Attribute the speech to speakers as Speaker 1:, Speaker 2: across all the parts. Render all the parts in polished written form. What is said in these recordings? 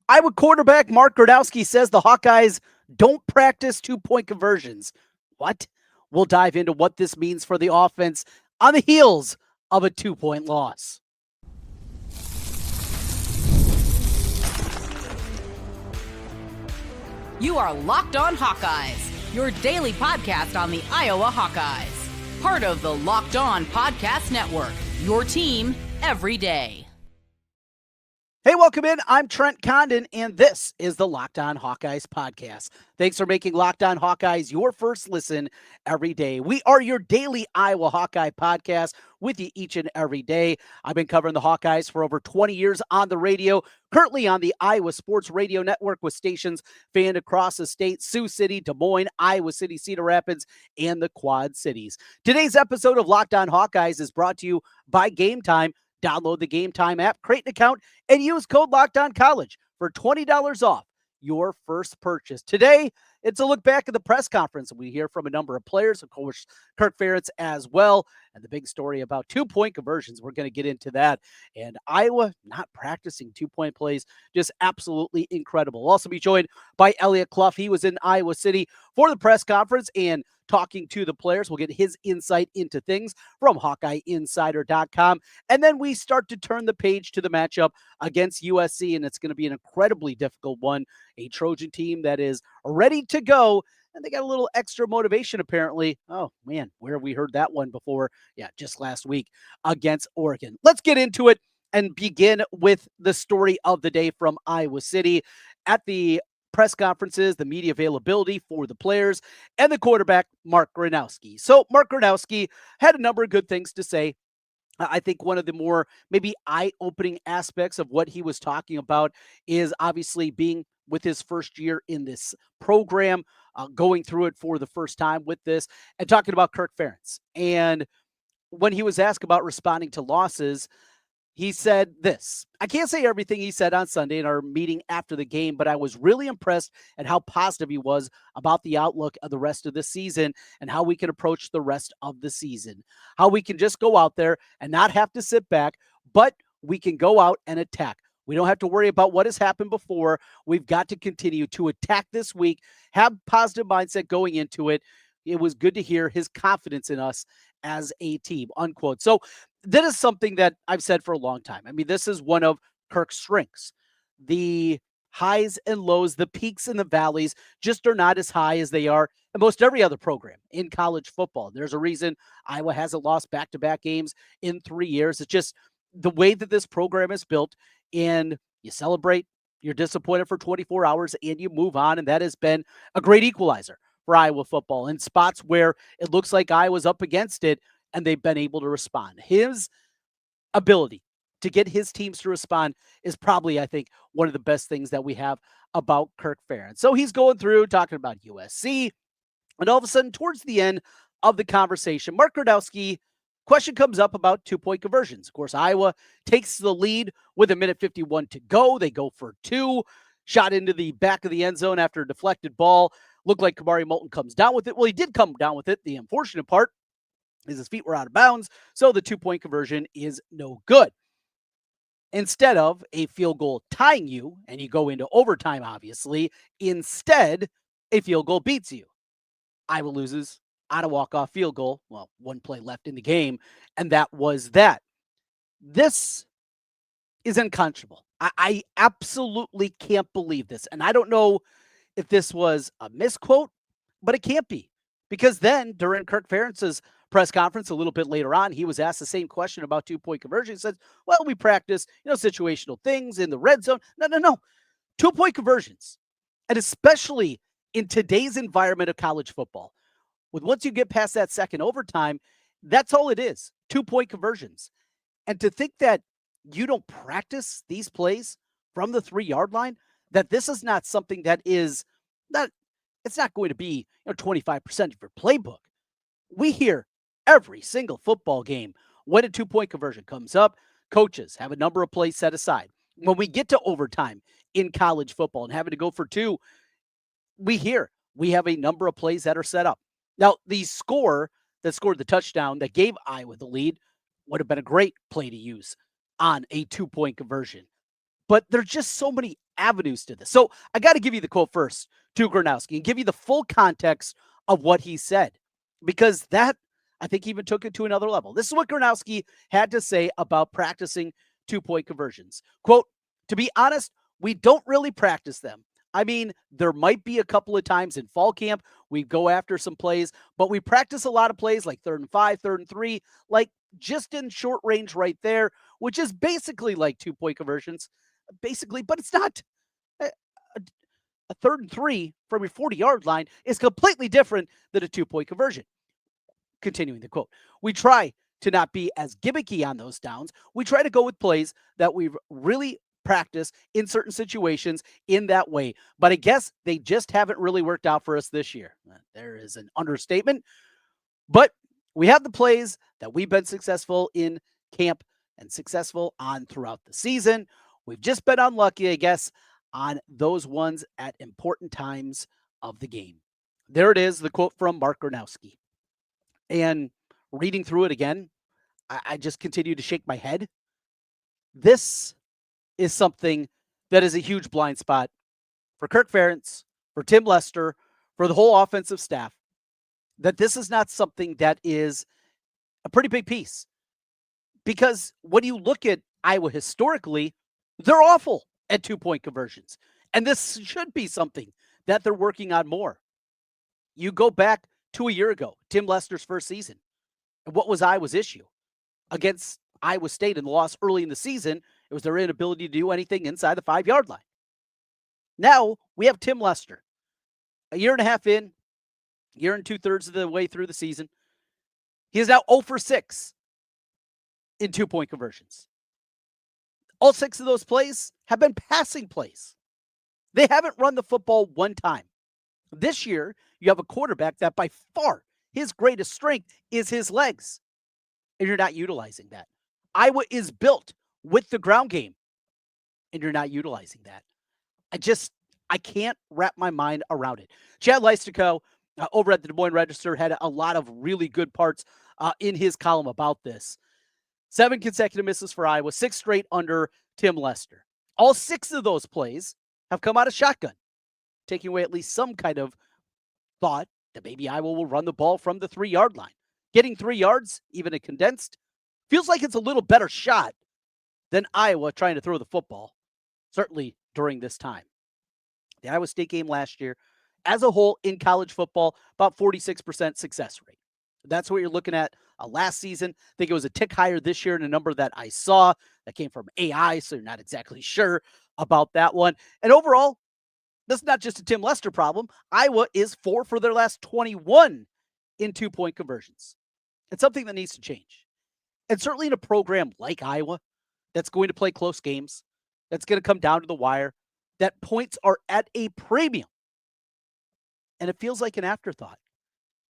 Speaker 1: Iowa quarterback Mark Gronowski says the Hawkeyes don't practice two-point conversions. What? We'll dive into what this means for the offense on the heels of a two-point loss.
Speaker 2: You are Locked On Hawkeyes, your daily podcast on the Iowa Hawkeyes. Part of the Locked On Podcast Network, your team every day.
Speaker 1: Hey, welcome in. I'm Trent Condon, and this is the Locked On Hawkeyes podcast. Thanks for making Locked On Hawkeyes your first listen every day. We are your daily Iowa Hawkeye podcast with you each and every day. I've been covering the Hawkeyes for over 20 years on the radio, currently on the Iowa Sports Radio Network with stations fanned across the state, Sioux City, Des Moines, Iowa City, Cedar Rapids, and the Quad Cities. Today's episode of Locked On Hawkeyes is brought to you by Game Time. Download the Game Time app, create an account, and use code LOCKEDONCollege for $20 off your first purchase. Today, it's a look back at the press conference. We hear from a number of players, of course, Kirk Ferentz as well, and the big story about two-point conversions. We're going to get into that. And Iowa not practicing two-point plays, just absolutely incredible. We'll also be joined by Elliot Clough. He was in Iowa City for the press conference and talking to the players. We'll get his insight into things from HawkeyeInsider.com. And then we start to turn the page to the matchup against USC, and it's going to be an incredibly difficult one. A Trojan team that is ready to go, and they got a little extra motivation apparently. Oh, man, where have we heard that one before? Yeah, just last week against Oregon. Let's get into it and begin with the story of the day from Iowa City. At the press conferences, the media availability for the players, and the quarterback, Mark Gronowski. So Mark Gronowski had a number of good things to say. I think one of the more maybe eye-opening aspects of what he was talking about is obviously being with his first year in this program, going through it for the first time with this, and talking about Kirk Ferentz. And when he was asked about responding to losses, he said this. I can't say everything he said on Sunday in our meeting after the game, but I was really impressed at how positive he was about the outlook of the rest of the season and how we can approach the rest of the season. How we can just go out there and not have to sit back, but we can go out and attack. We don't have to worry about what has happened before. We've got to continue to attack this week, have positive mindset going into it. It was good to hear his confidence in us as a team, unquote. So that is something that I've said for a long time. I mean, this is one of Kirk's strengths. The highs and lows, the peaks and the valleys just are not as high as they are in most every other program in college football. There's a reason Iowa hasn't lost back-to-back games in 3 years. It's just the way that this program is built, and you celebrate, you're disappointed for 24 hours, and you move on, and that has been a great equalizer for Iowa football in spots where it looks like Iowa's up against it and they've been able to respond. His ability to get his teams to respond is probably, I think, one of the best things that we have about Kirk Ferentz. So he's going through talking about USC, and all of a sudden, towards the end of the conversation, Mark Gronowski, question comes up about two-point conversions. Of course, Iowa takes the lead with 1:51 to go. They go for two, shot into the back of the end zone after a deflected ball. Looked like Kamari Moulton comes down with it. Well, he did come down with it. The unfortunate part is his feet were out of bounds, so the two-point conversion is no good. Instead of a field goal tying you, and you go into overtime, obviously, instead, a field goal beats you. Iowa loses on a walk-off field goal. Well, one play left in the game, and that was that. This is unconscionable. I absolutely can't believe this, and I don't know if this was a misquote, but it can't be. Because then during Kirk Ferentz's press conference a little bit later on, he was asked the same question about two-point conversion. He said, well, we practice, situational things in the red zone. No. Two-point conversions. And especially in today's environment of college football, once you get past that second overtime, that's all it is. Two-point conversions. And to think that you don't practice these plays from the 3-yard line, that this is not something that is not, it's not going to be 25% of your playbook. We hear every single football game when a two-point conversion comes up, coaches have a number of plays set aside. When we get to overtime in college football and having to go for two, we have a number of plays that are set up. Now, the score that scored the touchdown that gave Iowa the lead would have been a great play to use on a two-point conversion. But there's just so many avenues to this. So I got to give you the quote first to Gronowski and give you the full context of what he said, because that, I think, even took it to another level. This is what Gronowski had to say about practicing 2-point conversions. Quote, "To be honest, we don't really practice them. I mean, there might be a couple of times in fall camp we go after some plays, but we practice a lot of plays like 3rd and 5, 3rd and 3, like just in short range right there, which is basically like 2-point conversions, basically, but it's not. A, a 3rd and 3 from your 40-yard line is completely different than a 2-point conversion." Continuing the quote, "We try to not be as gimmicky on those downs. We try to go with plays that we've really practiced in certain situations in that way. But I guess they just haven't really worked out for us this year." There is an understatement. But we have the plays that we've been successful in camp and successful on throughout the season. We've just been unlucky, I guess, on those ones at important times of the game. There it is, the quote from Mark Gronowski. And reading through it again, I just continue to shake my head. This is something that is a huge blind spot for Kirk Ferentz, for Tim Lester, for the whole offensive staff, that this is not something that is a pretty big piece. Because when you look at Iowa historically, they're awful at 2-point conversions. And this should be something that they're working on more. You go back to a year ago, Tim Lester's first season. And what was Iowa's issue? Against Iowa State in the loss early in the season, it was their inability to do anything inside the 5-yard line. Now we have Tim Lester, a year and a half in, year and 2/3 of the way through the season. He is now 0 for 6 in 2-point conversions. All 6 of those plays have been passing plays. They haven't run the football one time. This year, you have a quarterback that by far his greatest strength is his legs, and you're not utilizing that. Iowa is built with the ground game, and you're not utilizing that. I can't wrap my mind around it. Chad Leistikow over at the Des Moines Register had a lot of really good parts in his column about this. 7 consecutive misses for Iowa, 6 straight under Tim Lester. All 6 of those plays have come out of shotgun, taking away at least some kind of thought that maybe Iowa will run the ball from the 3-yard line. Getting 3 yards, even a condensed, feels like it's a little better shot than Iowa trying to throw the football, certainly during this time. The Iowa State game last year, as a whole in college football, about 46% success rate. That's what you're looking at last season. I think it was a tick higher this year in a number that I saw that came from AI, so you're not exactly sure about that one. And overall, that's not just a Tim Lester problem. Iowa is 4 for their last 21 in 2-point conversions. It's something that needs to change. And certainly in a program like Iowa that's going to play close games, that's going to come down to the wire, that points are at a premium. And it feels like an afterthought.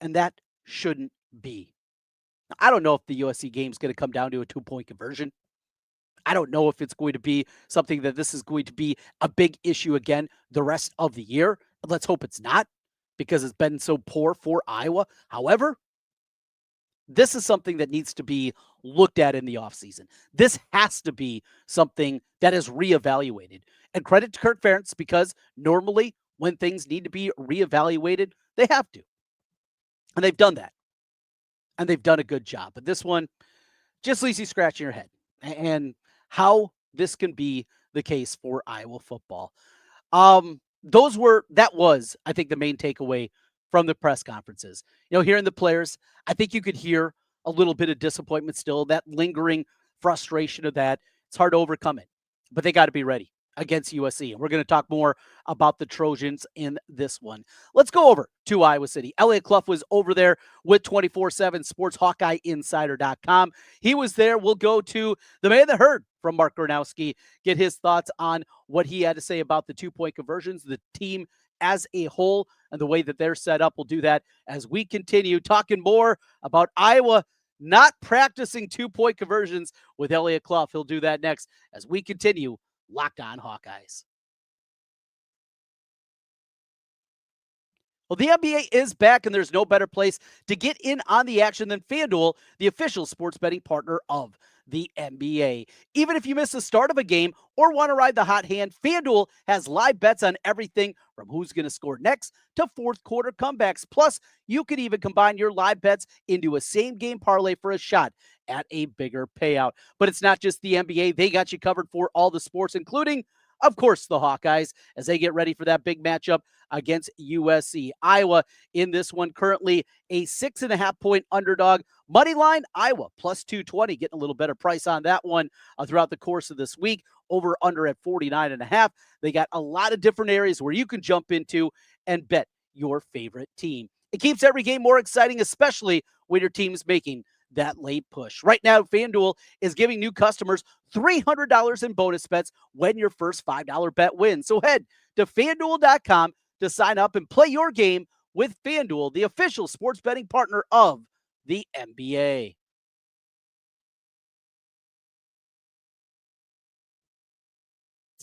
Speaker 1: And that shouldn't be. Now, I don't know if the USC game is going to come down to a 2-point conversion. I don't know if it's going to be something that this is going to be a big issue again the rest of the year. Let's hope it's not, because it's been so poor for Iowa. However, this is something that needs to be looked at in the offseason. This has to be something that is reevaluated. And credit to Kirk Ferentz, because normally when things need to be reevaluated, they have to. And they've done that. And they've done a good job. But this one just leaves you scratching your head. And how this can be the case for Iowa football. That was, I think, the main takeaway from the press conferences. Hearing the players, I think you could hear a little bit of disappointment still, that lingering frustration of that. It's hard to overcome it, but they got to be ready against USC. And we're going to talk more about the Trojans in this one. Let's go over to Iowa City. Elliot Clough was over there with 24/7 Sports, HawkeyeInsider.com. He was there. We'll go to the man that heard from Mark Gronowski, get his thoughts on what he had to say about the 2-point conversions, the team as a whole, and the way that they're set up. We'll do that as we continue talking more about Iowa not practicing 2-point conversions with Elliot Clough. He'll do that next as we continue Locked On Hawkeyes. Well, the NBA is back, and there's no better place to get in on the action than FanDuel, the official sports betting partner of the NBA. Even if you miss the start of a game or want to ride the hot hand, FanDuel has live bets on everything from who's going to score next to fourth quarter comebacks. Plus, you can even combine your live bets into a same game parlay for a shot at a bigger payout. But it's not just the NBA. They got you covered for all the sports, including, of course, the Hawkeyes, as they get ready for that big matchup against USC. Iowa in this one, currently a 6.5-point underdog. Money line, Iowa, plus 220, getting a little better price on that one throughout the course of this week. Over under at 49.5. They got a lot of different areas where you can jump into and bet your favorite team. It keeps every game more exciting, especially when your team is making that late push. Right now, FanDuel is giving new customers $300 in bonus bets when your first $5 bet wins. So head to FanDuel.com to sign up and play your game with FanDuel, the official sports betting partner of the NBA.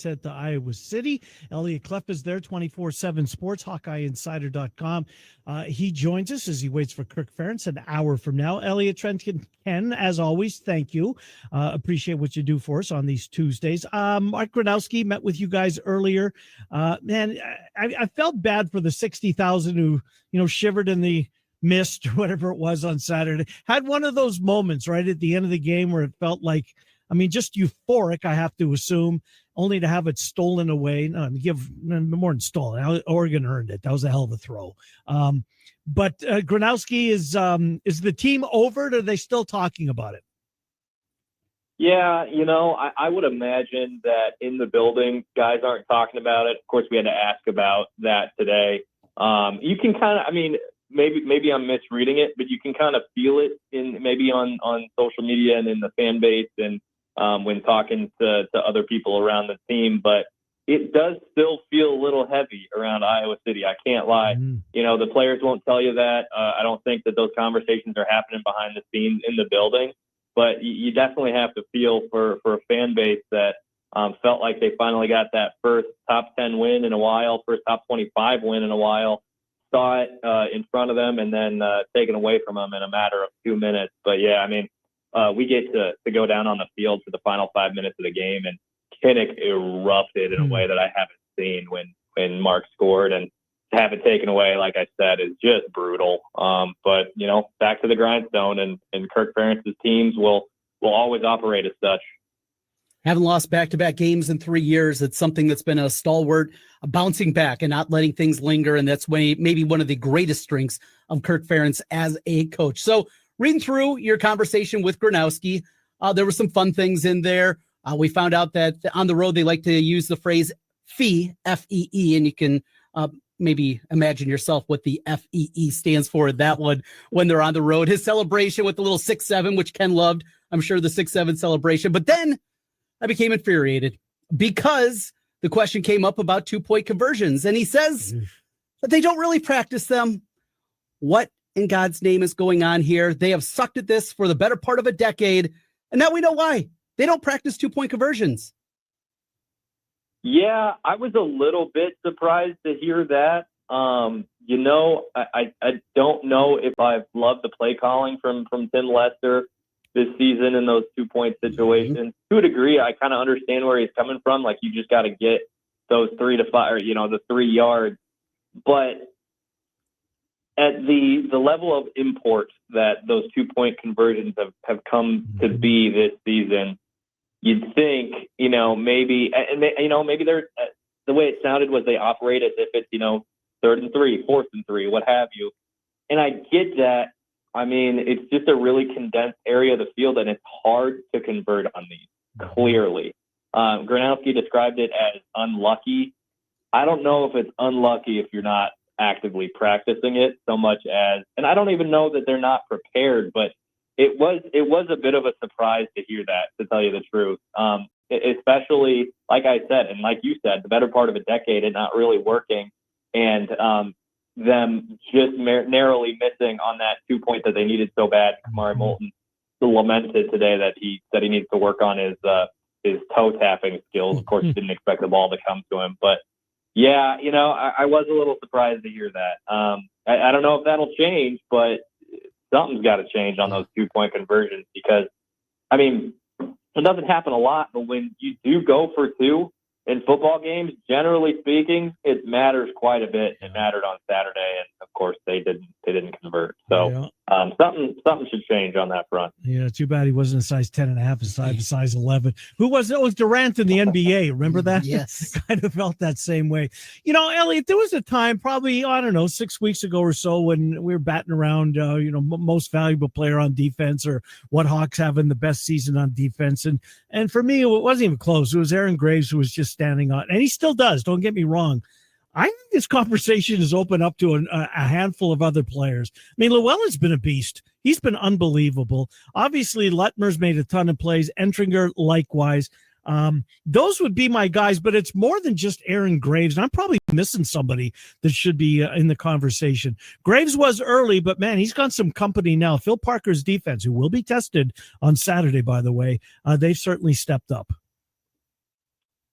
Speaker 3: At the Iowa City. Elliot Clough is there, 24/7 Sports, HawkeyeInsider.com. He joins us as he waits for Kirk Ferentz an hour from now. Elliot, Trent, Ken, as always, thank you. Appreciate what you do for us on these Tuesdays. Mark Gronowski met with you guys earlier. Man, I felt bad for the 60,000 who, shivered in the mist or whatever it was on Saturday. Had one of those moments right at the end of the game where it felt like, just euphoric, I have to assume, only to have it stolen away. No, more than stolen. Oregon earned it. That was a hell of a throw. But Gronowski, is the team over? Or are they still talking about it?
Speaker 4: Yeah, I would imagine that in the building, guys aren't talking about it. Of course, we had to ask about that today. You can kind of, maybe I'm misreading it, but you can kind of feel it maybe on social media and in the fan base and when talking to other people around the team, but it does still feel a little heavy around Iowa City. I can't lie. The players won't tell you that. I don't think that those conversations are happening behind the scenes in the building, but you definitely have to feel for a fan base that felt like they finally got that first top 10 win in a while, first top 25 win in a while, saw it in front of them and then taken away from them in a matter of 2 minutes. But yeah, we get to go down on the field for the final 5 minutes of the game, and Kinnick erupted in a way that I haven't seen when Mark scored, and to have it taken away, like I said, is just brutal. But back to the grindstone, and Kirk Ferentz's teams will always operate as such.
Speaker 1: Haven't lost back-to-back games in 3 years. It's something that's been a stalwart, bouncing back and not letting things linger, and that's maybe one of the greatest strengths of Kirk Ferentz as a coach. So, reading through your conversation with Gronowski, there were some fun things in there. We found out that on the road, they like to use the phrase FEE, F-E-E, and you can maybe imagine yourself what the F-E-E stands for, that one, when they're on the road. His celebration with the little 6-7, which Ken loved, I'm sure the 6-7 celebration. But then I became infuriated because the question came up about 2-point conversions, and he says that they don't really practice them. What in God's name is going on here? They have sucked at this for the better part of a decade, and now we know why. They don't practice 2-point conversions.
Speaker 4: Yeah, I was a little bit surprised to hear that. I don't know if I've loved the play calling from Tim Lester this season in those 2-point situations. To a degree, I kind of understand where he's coming from. Like, you just got to get those 3 to 5, or, the 3 yards. But at the level of import that those 2-point conversions have come to be this season, you'd think, maybe they're, the way it sounded was they operate as if it's, 3rd and 3, 4th and 3, what have you. And I get that. It's just a really condensed area of the field, and it's hard to convert on these, clearly. Gronowski described it as unlucky. I don't know if it's unlucky if you're not actively practicing it so much as, and I don't even know that they're not prepared, but it was a bit of a surprise to hear that, to tell you the truth. Especially, like I said, and like you said, the better part of a decade and not really working, and them just narrowly missing on that 2-point that they needed so bad. Kamari Moulton lamented today that he said he needs to work on his toe tapping skills. Of course, he didn't expect the ball to come to him, but yeah, I was a little surprised to hear that. I don't know if that'll change, but something's got to change on those 2-point conversions, because, It doesn't happen a lot, but when you do go for two in football games, generally speaking, it matters quite a bit. It mattered on Saturday, and of course they didn't convert. So something should change on that front.
Speaker 3: Yeah, too bad he wasn't a size 10.5 instead of a size 11. Who was it? It was Durant in the NBA. Remember that?
Speaker 1: Yes.
Speaker 3: Kind of felt that same way. You know, Elliot, there was a time probably, I don't know, 6 weeks ago or so when we were batting around, most valuable player on defense or what Hawks having the best season on defense. And for me, it wasn't even close. It was Aaron Graves who was just standing on, and he still does. Don't get me wrong. I think this conversation is open up to a handful of other players. I mean, Llewellyn's been a beast. He's been unbelievable. Obviously, Lutmer's made a ton of plays. Entringer, likewise. Those would be my guys, but it's more than just Aaron Graves. And I'm probably missing somebody that should be in the conversation. Graves was early, but man, he's got some company now. Phil Parker's defense, who will be tested on Saturday, by the way, they've certainly stepped up.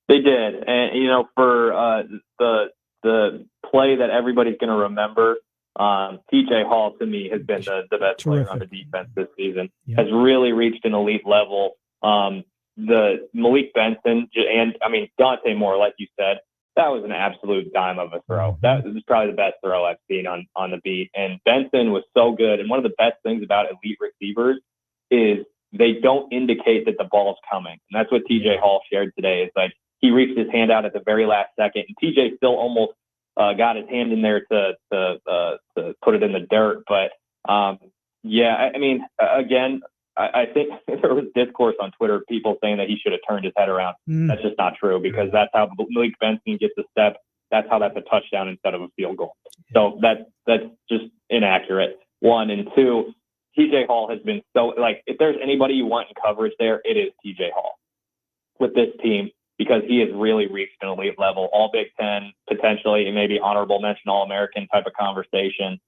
Speaker 4: They did. And, for the play that everybody's going to remember, TJ Hall, to me, has been the best player on the defense this season, has really reached an elite level. The Malik Benson and, Dante Moore, like you said, that was an absolute dime of a throw. That was probably the best throw I've seen on the beat. And Benson was so good. And one of the best things about elite receivers is they don't indicate that the ball's coming. And that's what TJ Hall shared today. It's like he reached his hand out at the very last second, and TJ still almost got his hand in there to put it in the dirt. But again, I think there was discourse on Twitter, people saying that he should have turned his head around. That's just not true, because that's how Malik Benson gets a step. That's how that's a touchdown instead of a field goal. So that's just inaccurate. One, and two, TJ Hall has been so, if there's anybody you want in coverage there, it is TJ Hall with this team, because he has really reached an elite level, all Big Ten, potentially, and maybe honorable mention All-American type of conversation.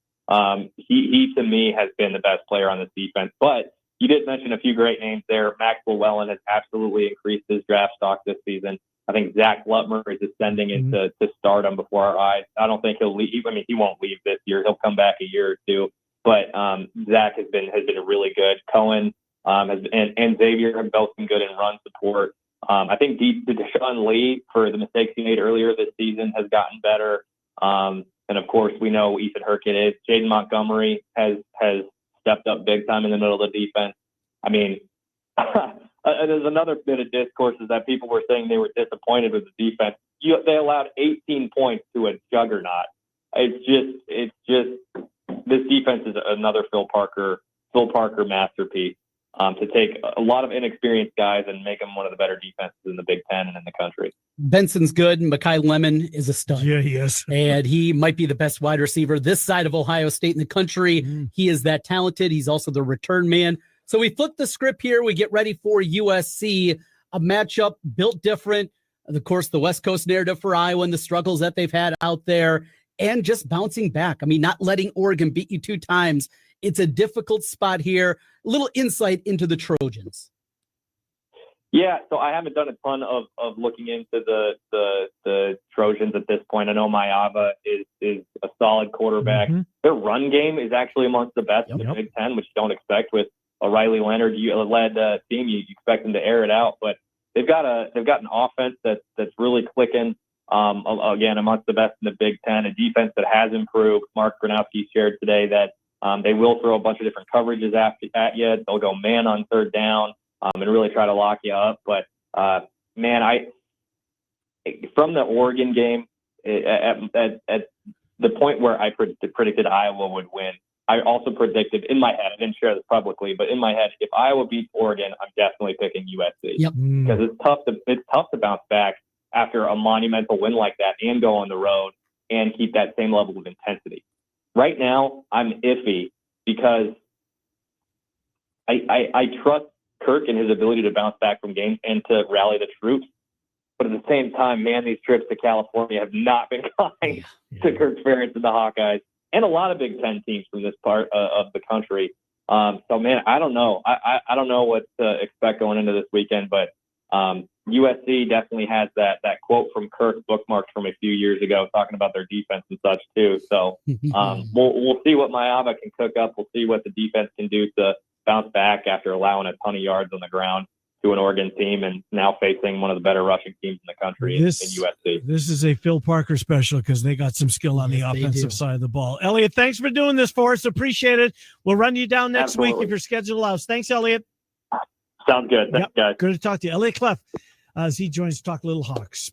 Speaker 4: He to me has been the best player on this defense. But you did mention a few great names there. Max Llewellyn has absolutely increased his draft stock this season. I think Zach Lutmer is ascending into stardom before our eyes. I don't think he'll leave. He won't leave this year. He'll come back a year or two. But Zach has been really good. Cohen and Xavier have both been good in run support. I think Deshaun Lee, for the mistakes he made earlier this season, has gotten better. And of course, we know Ethan Hurkett is. Jayden Montgomery has stepped up big time in the middle of the defense. There's another bit of discourse is that people were saying they were disappointed with the defense. They allowed 18 points to a juggernaut. It's just this defense is another Phil Parker masterpiece. To take a lot of inexperienced guys and make them one of the better defenses in the Big Ten and in the country.
Speaker 1: Benson's good. Makai Lemon is a stud.
Speaker 3: Yeah, he is.
Speaker 1: And he might be the best wide receiver this side of Ohio State in the country. He is that talented. He's also the return man. So we flip the script here. We get ready for USC, a matchup built different. Of course, the West Coast narrative for Iowa and the struggles that they've had out there, and just bouncing back. Not letting Oregon beat you 2 times. It's a difficult spot here. A little insight into the Trojans.
Speaker 4: Yeah, so I haven't done a ton of looking into the Trojans at this point. I know Maiava is a solid quarterback. Their run game is actually amongst the best in the Big Ten, which you don't expect with a Riley Leonard led team. You expect them to air it out, but they've got an offense that's really clicking. Again, amongst the best in the Big Ten, a defense that has improved. Mark Gronowski shared today that they will throw a bunch of different coverages at you. They'll go man on third down and really try to lock you up. But, from the Oregon game, at the point where I predicted Iowa would win, I also predicted in my head, I didn't share this publicly, but in my head, if Iowa beats Oregon, I'm definitely picking USC. Because it's tough to bounce back after a monumental win like that and go on the road and keep that same level of intensity. Right now, I'm iffy because I trust Kirk and his ability to bounce back from games and to rally the troops. But at the same time, man, these trips to California have not been kind to Kirk Ferentz and the Hawkeyes and a lot of Big Ten teams from this part of the country. So, man, I don't know. I don't know what to expect going into this weekend, but USC definitely has that quote from Kirk bookmarked from a few years ago talking about their defense and such too. So we'll see what Maiava can cook up. We'll see what the defense can do to bounce back after allowing a ton of yards on the ground. to an Oregon team, and now facing one of the better rushing teams in the country in USC.
Speaker 3: This is a Phil Parker special because they got some skill on the offensive side of the ball. Elliot, thanks for doing this for us. Appreciate it. We'll run you down next week if your schedule allows. Thanks, Elliot.
Speaker 4: Sounds good. Thanks, guys.
Speaker 3: Good to talk to you. Elliot Clough, as he joins to talk Little Hawks.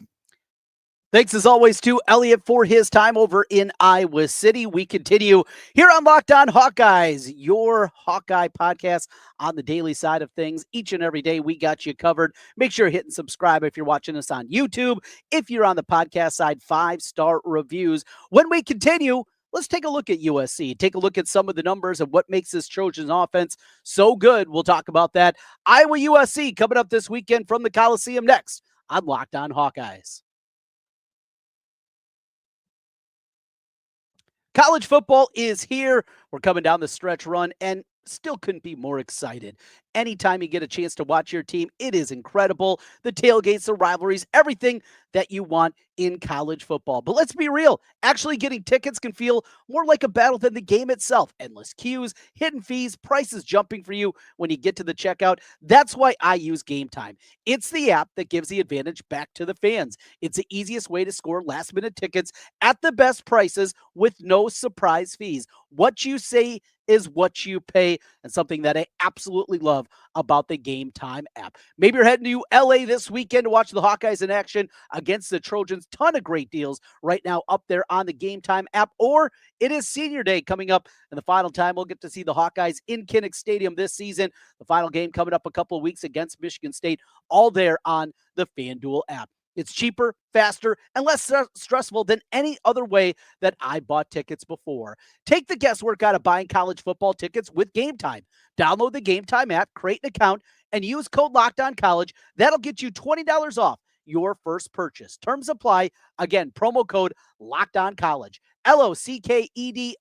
Speaker 1: Thanks as always to Elliot for his time over in Iowa City. We continue here on Locked On Hawkeyes, your Hawkeye podcast on the daily side of things. Each and every day we got you covered. Make sure you're hitting subscribe if you're watching us on YouTube. If you're on the podcast side, 5-star reviews. When we continue, let's take a look at USC. Take a look at some of the numbers and what makes this Trojans offense so good. We'll talk about that. Iowa USC coming up this weekend from the Coliseum next on Locked On Hawkeyes. College football is here. We're coming down the stretch run and still couldn't be more excited. Anytime you get a chance to watch your team, it is incredible. The tailgates, the rivalries, everything that you want in college football. But let's be real. Actually getting tickets can feel more like a battle than the game itself. Endless queues, hidden fees, prices jumping for you when you get to the checkout. That's why I use Game Time. It's the app that gives the advantage back to the fans. It's the easiest way to score last-minute tickets at the best prices with no surprise fees. What you say is what you pay, and something that I absolutely love about the Game Time app. Maybe you're heading to LA this weekend to watch the Hawkeyes in action against the Trojans. Ton of great deals right now up there on the Game Time app, or it is senior day coming up, and the final time we'll get to see the Hawkeyes in Kinnick Stadium this season. The final game coming up a couple of weeks against Michigan State, all there on the FanDuel app. It's cheaper, faster, and less stressful than any other way that I bought tickets before. Take the guesswork out of buying college football tickets with Game Time. Download the Game Time app, create an account, and use code LOCKEDONCollege. That'll get you $20 off your first purchase. Terms apply. Again, promo code LOCKEDONCollege. LOCKEDONCOLLEGE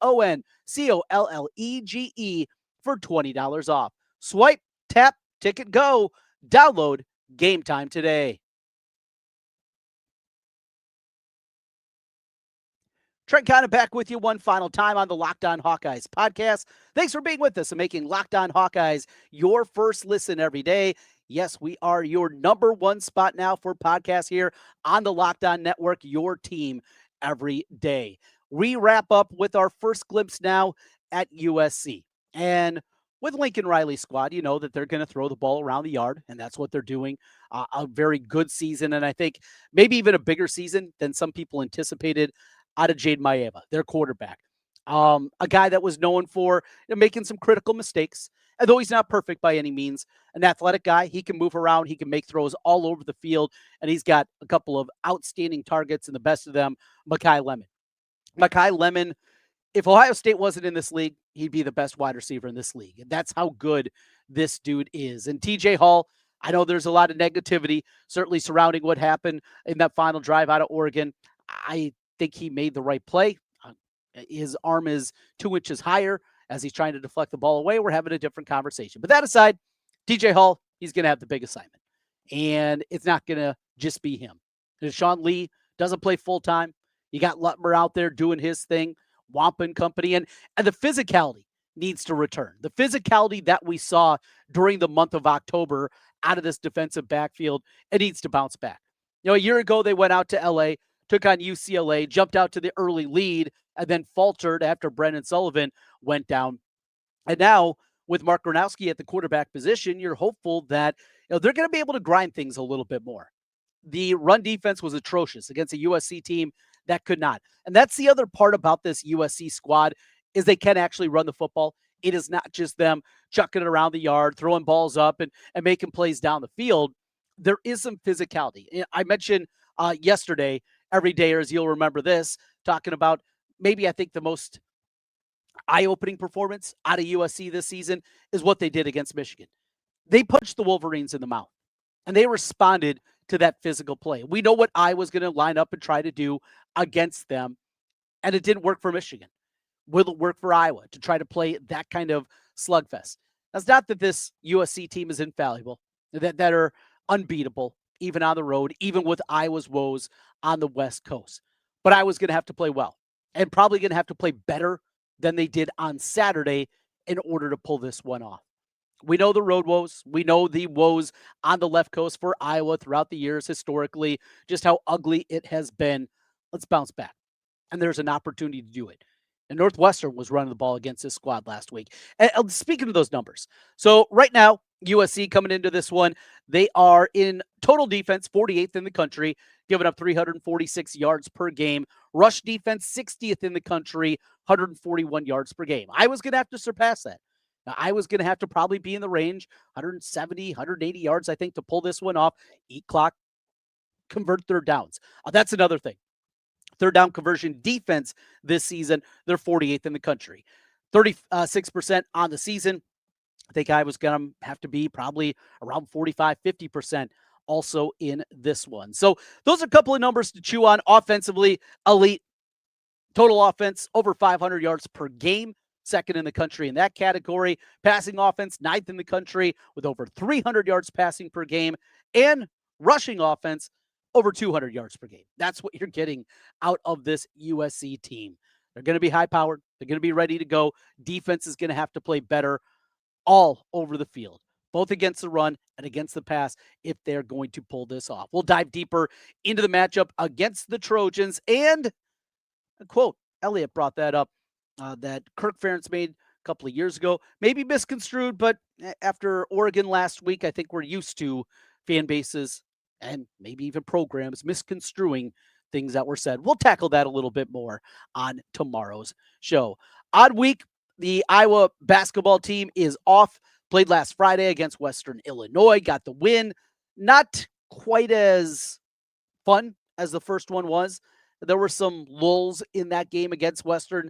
Speaker 1: for $20 off. Swipe, tap, ticket, go. Download Game Time today. Trent Condon back with you one final time on the Locked On Hawkeyes podcast. Thanks for being with us and making Locked On Hawkeyes your first listen every day. Yes, we are your number one spot now for podcasts here on the Locked On Network, your team every day. We wrap up with our first glimpse now at USC. And with Lincoln Riley's squad, you know that they're going to throw the ball around the yard, and that's what they're doing. A very good season, and I think maybe even a bigger season than some people anticipated out of Jayden Maiava, their quarterback. A guy that was known for making some critical mistakes, and though he's not perfect by any means, an athletic guy. He can move around. He can make throws all over the field, and he's got a couple of outstanding targets, and the best of them, Makai Lemon. Makai Lemon, if Ohio State wasn't in this league, he'd be the best wide receiver in this league. And that's how good this dude is. And TJ Hall, I know there's a lot of negativity, certainly surrounding what happened in that final drive out of Oregon. I think he made the right play. His arm is 2 inches higher as he's trying to deflect the ball away. We're having a different conversation. But that aside, TJ Hall, he's going to have the big assignment. And it's not going to just be him. Deshaun Lee doesn't play full-time. You got Lutmer out there doing his thing, Wampa and company. And the physicality needs to return. The physicality that we saw during the month of October out of this defensive backfield, it needs to bounce back. You know, a year ago, they went out to L.A., took on UCLA, jumped out to the early lead, and then faltered after Brendan Sullivan went down. And now, with Mark Gronowski at the quarterback position, you're hopeful that they're going to be able to grind things a little bit more. The run defense was atrocious against a USC team that could not. And that's the other part about this USC squad is they can actually run the football. It is not just them chucking it around the yard, throwing balls up and making plays down the field. There is some physicality. I mentioned yesterday, every day, as you'll remember this, talking about maybe I think the most eye-opening performance out of USC this season is what they did against Michigan. They punched the Wolverines in the mouth, and they responded to that physical play. We know what I was going to line up and try to do against them, and it didn't work for Michigan. Will it work for Iowa to try to play that kind of slugfest? That's not that this USC team is infallible, that are unbeatable, even on the road, even with Iowa's woes on the West Coast. But Iowa's going to have to play well, and probably going to have to play better than they did on Saturday in order to pull this one off. We know the road woes. We know the woes on the left coast for Iowa throughout the years historically, just how ugly it has been. Let's bounce back. And there's an opportunity to do it. And Northwestern was running the ball against this squad last week. And speaking of those numbers, so right now, USC coming into this one, they are in total defense 48th in the country, giving up 346 yards per game. Rush defense 60th in the country, 141 yards per game. I was going to have to surpass that. Now, I was going to have to probably be in the range 170, 180 yards, I think, to pull this one off. Eat clock, convert third downs. That's another thing. Third down conversion defense this season, they're 48th in the country. 36% on the season. I think I was going to have to be probably around 45, 50% also in this one. So those are a couple of numbers to chew on. Offensively, elite. Total offense, over 500 yards per game. Second in the country in that category. Passing offense, ninth in the country with over 300 yards passing per game. And rushing offense, over 200 yards per game. That's what you're getting out of this USC team. They're going to be high-powered. They're going to be ready to go. Defense is going to have to play better all over the field, both against the run and against the pass, if they're going to pull this off. We'll dive deeper into the matchup against the Trojans. And a quote, Elliot brought that up, that Kirk Ferentz made a couple of years ago. Maybe misconstrued, but after Oregon last week, I think we're used to fan bases and maybe even programs misconstruing things that were said. We'll tackle that a little bit more on tomorrow's show. Odd week. The Iowa basketball team is off. Played last Friday against Western Illinois. Got the win. Not quite as fun as the first one was. There were some lulls in that game against Western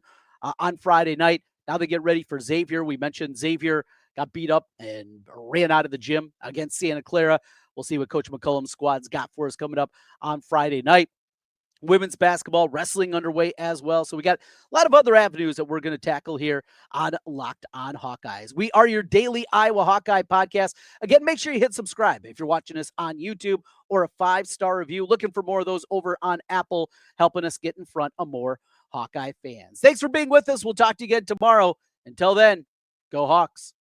Speaker 1: on Friday night. Now they get ready for Xavier. We mentioned Xavier got beat up and ran out of the gym against Santa Clara. We'll see what Coach McCullum's squad's got for us coming up on Friday night. Women's basketball, wrestling underway as well. So we got a lot of other avenues that we're going to tackle here on Locked On Hawkeyes. We are your daily Iowa Hawkeye podcast. Again, make sure you hit subscribe if you're watching us on YouTube, or a 5-star review. Looking for more of those over on Apple, helping us get in front of more Hawkeye fans. Thanks for being with us. We'll talk to you again tomorrow. Until then, go Hawks.